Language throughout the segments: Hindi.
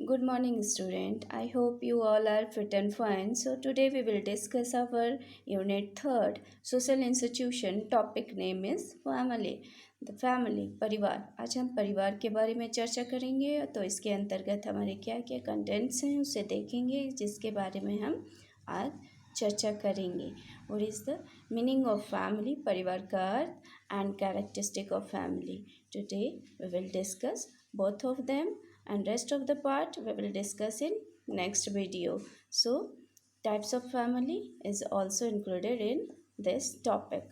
Good morning, student. I hope you all are fit and fine. So today we will discuss our unit third, social institution. Topic name is family. The family, परिवार. आज हम परिवार के बारे में चर्चा करेंगे तो इसके अंतर्गत हमारे क्या क्या कंटेंट्स हैं उसे देखेंगे जिसके बारे में हम आज चर्चा करेंगे. What is the meaning of family? परिवार का अर्थ and characteristic of family. Today we will discuss both of them and rest of the part we will discuss in next video. So types of family is also included in this topic.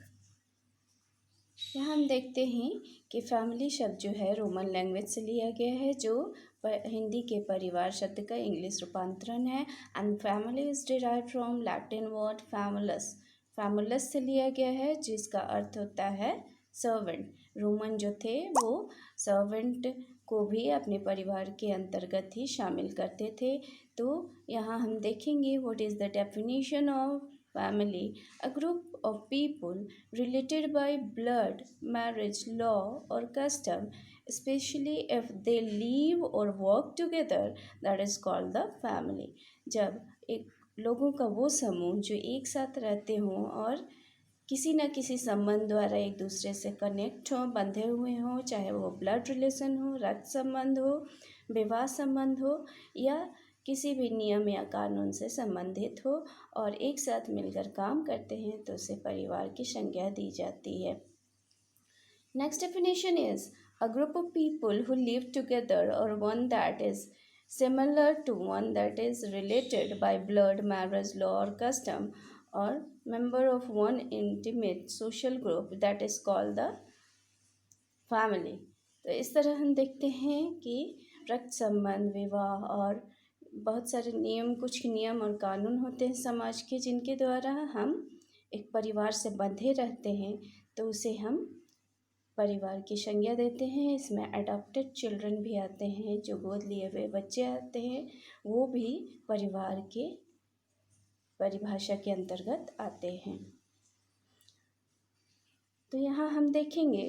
यहाँ हम देखते हैं कि फैमिली शब्द जो है रोमन लैंग्वेज से लिया गया है जो हिंदी के परिवार शब्द का इंग्लिश रूपांतरण है. And family is derive from Latin word famulus. Famulus से लिया गया है जिसका अर्थ होता है सर्वेंट. रोमन जो थे वो सर्वेंट को भी अपने परिवार के अंतर्गत ही शामिल करते थे. तो यहाँ हम देखेंगे what is the definition of family, a group of people related by blood, marriage, law or custom, especially if they live or work together, that is called the family. जब एक लोगों का वो समूह जो एक साथ रहते हों और किसी न किसी संबंध द्वारा एक दूसरे से कनेक्ट हों, बंधे हुए हों, चाहे वो ब्लड रिलेशन हो, रक्त संबंध हो, विवाह संबंध हो या किसी भी नियम या कानून से संबंधित हो और एक साथ मिलकर काम करते हैं तो उसे परिवार की संज्ञा दी जाती है. Next definition is a group of people who live together और one that is similar to one that is related by blood, marriage, law और कस्टम और member of one intimate social group that is called the family. तो इस तरह हम देखते हैं कि रक्त संबंध, विवाह और बहुत सारे नियम, कुछ नियम और कानून होते हैं समाज के जिनके द्वारा हम एक परिवार से बंधे रहते हैं तो उसे हम परिवार की संज्ञा देते हैं. इसमें अडॉप्टेड चिल्ड्रन भी आते हैं, जो गोद लिए हुए बच्चे आते हैं, वो भी परिवार के परिभाषा के अंतर्गत आते हैं. तो यहाँ हम देखेंगे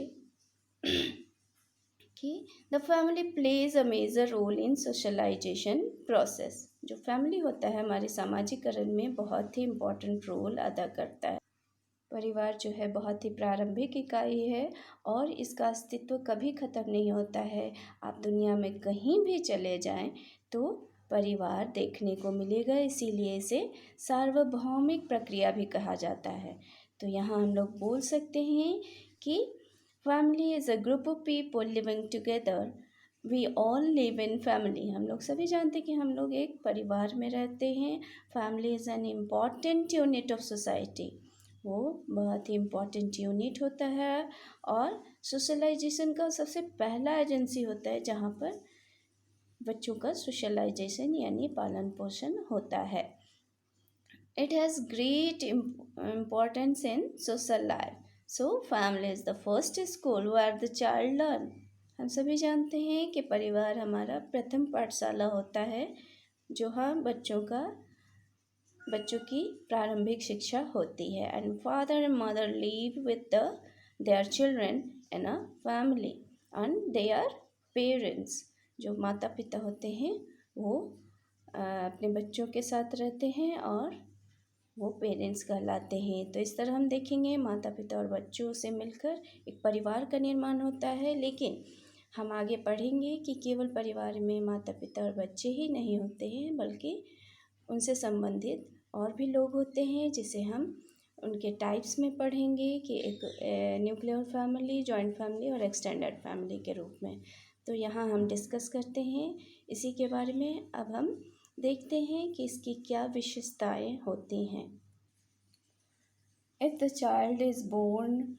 कि the family plays a major role in socialisation process. जो फैमिली होता है हमारे सामाजिकरण में बहुत ही इम्पोर्टेंट रोल अदा करता है. परिवार जो है बहुत ही प्रारंभिक इकाई है और इसका अस्तित्व कभी ख़त्म नहीं होता है. आप दुनिया में कहीं भी चले जाएं तो परिवार देखने को मिलेगा, इसीलिए इसे सार्वभौमिक प्रक्रिया भी कहा जाता है. तो यहाँ हम लोग बोल सकते हैं कि family is a group of people living together. We all live in family. हम लोग सभी जानते हैं कि हम लोग एक परिवार में रहते हैं. Family is an important unit of society. वो बहुत ही इम्पॉर्टेंट यूनिट होता है और सोशलाइजेशन का सबसे पहला एजेंसी होता है जहाँ पर बच्चों का सोशलाइजेशन यानी पालन पोषण होता है. It has great importance in social life. So family is the first school where the child learn. हम सभी जानते हैं कि परिवार हमारा प्रथम पाठशाला होता है जो हम बच्चों की प्रारंभिक शिक्षा होती है. And father and mother live with their children in a family and they are parents. जो माता पिता होते हैं वो अपने बच्चों के साथ रहते हैं और वो पेरेंट्स कहलाते हैं. तो इस तरह हम देखेंगे माता पिता और बच्चों से मिलकर एक परिवार का निर्माण होता है. लेकिन हम आगे पढ़ेंगे कि केवल परिवार में माता पिता और बच्चे ही नहीं होते हैं बल्कि उनसे संबंधित और भी लोग होते हैं जिसे हम उनके टाइप्स में पढ़ेंगे कि एक न्यूक्लियर फैमिली, जॉइंट फैमिली और एक्सटेंडेड फैमिली के रूप में. तो यहाँ हम डिस्कस करते हैं इसी के बारे में. अब हम देखते हैं कि इसकी क्या विशेषताएं होती हैं. If the child is born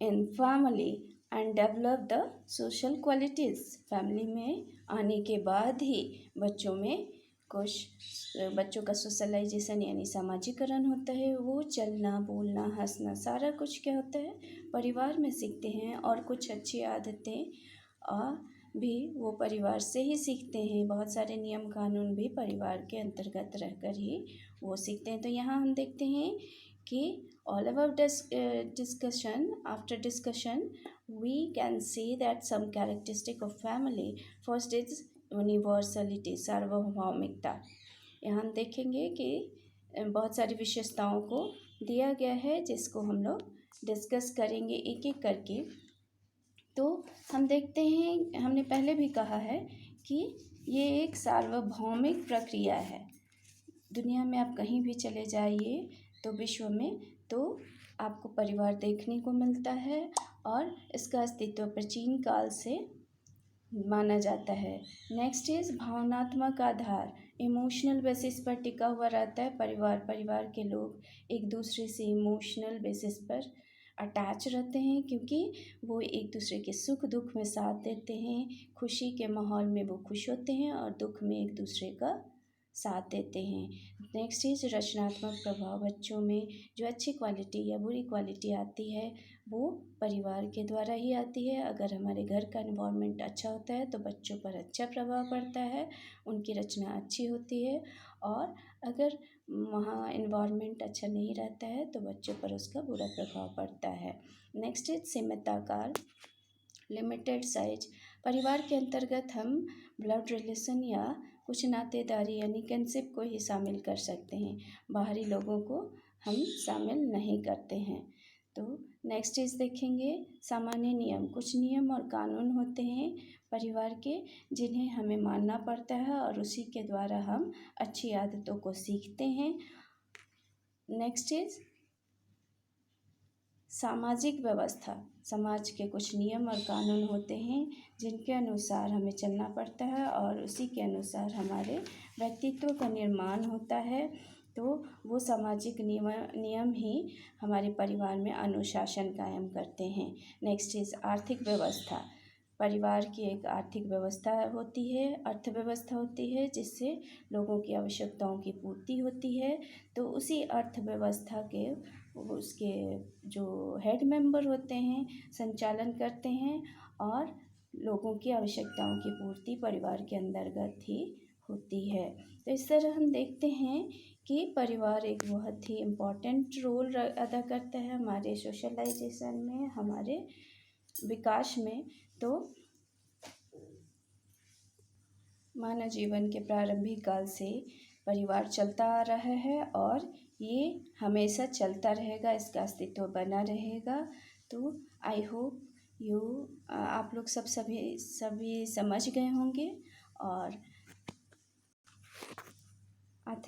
in family and develop the social qualities. Family में आने के बाद ही बच्चों का सोशलाइजेशन यानी सामाजिकरण होता है. वो चलना, बोलना, हंसना सारा कुछ क्या होता है परिवार में सीखते हैं और कुछ अच्छी आदतें भी वो परिवार से ही सीखते हैं. बहुत सारे नियम कानून भी परिवार के अंतर्गत रहकर ही वो सीखते हैं. तो यहाँ हम देखते हैं कि all of our after discussion we can see that some characteristic of family. First is universality, सार्वभौमिकता। यहाँ हम देखेंगे कि बहुत सारी विशेषताओं को दिया गया है जिसको हम लोग डिस्कस करेंगे एक एक करके। तो हम देखते हैं, हमने पहले भी कहा है कि ये एक सार्वभौमिक प्रक्रिया है। दुनिया में आप कहीं भी चले जाइए तो विश्व में, तो आपको परिवार देखने को मिलता है और इसका अस्तित्व प्राचीन काल से माना जाता है। नेक्स्ट इज भावनात्मक आधार, इमोशनल बेसिस पर टिका हुआ रहता है परिवार। परिवार के लोग एक दूसरे से इमोशनल बेसिस पर अटैच रहते हैं क्योंकि वो एक दूसरे के सुख दुख में साथ देते हैं। खुशी के माहौल में वो खुश होते हैं और दुख में एक दूसरे का साथ देते हैं। नेक्स्ट इज रचनात्मक प्रभाव, बच्चों में जो अच्छी क्वालिटी या बुरी क्वालिटी आती है वो परिवार के द्वारा ही आती है। अगर हमारे घर का इन्वायरमेंट अच्छा होता है तो बच्चों पर अच्छा प्रभाव पड़ता है, उनकी रचना अच्छी होती है। और अगर वहाँ इन्वायरमेंट अच्छा नहीं रहता है तो बच्चों पर उसका बुरा प्रभाव पड़ता है। नेक्स्ट इज सीमित आकार, लिमिटेड साइज, परिवार के अंतर्गत हम ब्लड रिलेशन या कुछ नातेदारी यानी किनशिप को ही शामिल कर सकते हैं, बाहरी लोगों को हम शामिल नहीं करते हैं। तो नेक्स्ट इज देखेंगे सामान्य नियम, कुछ नियम और कानून होते हैं परिवार के जिन्हें हमें मानना पड़ता है और उसी के द्वारा हम अच्छी आदतों को सीखते हैं। नेक्स्ट इज सामाजिक व्यवस्था, समाज के कुछ नियम और कानून होते हैं जिनके अनुसार हमें चलना पड़ता है और उसी के अनुसार हमारे व्यक्तित्व का निर्माण होता है। तो वो सामाजिक नियम ही हमारे परिवार में अनुशासन कायम करते हैं। नेक्स्ट इज आर्थिक व्यवस्था, परिवार की एक आर्थिक व्यवस्था होती है, अर्थव्यवस्था होती है जिससे लोगों की आवश्यकताओं की पूर्ति होती है। तो उसी अर्थव्यवस्था के उसके जो हेड मेंबर होते हैं संचालन करते हैं और लोगों की आवश्यकताओं की पूर्ति परिवार के अंतर्गत ही होती है। तो इस तरह हम देखते हैं कि परिवार एक बहुत ही इम्पोर्टेंट रोल अदा करता है हमारे सोशलाइजेशन में, हमारे विकास में। तो मानव जीवन के प्रारंभिक काल से परिवार चलता आ रहा है और ये हमेशा चलता रहेगा, इसका अस्तित्व बना रहेगा। तो आई होप आप लोग सभी समझ गए होंगे और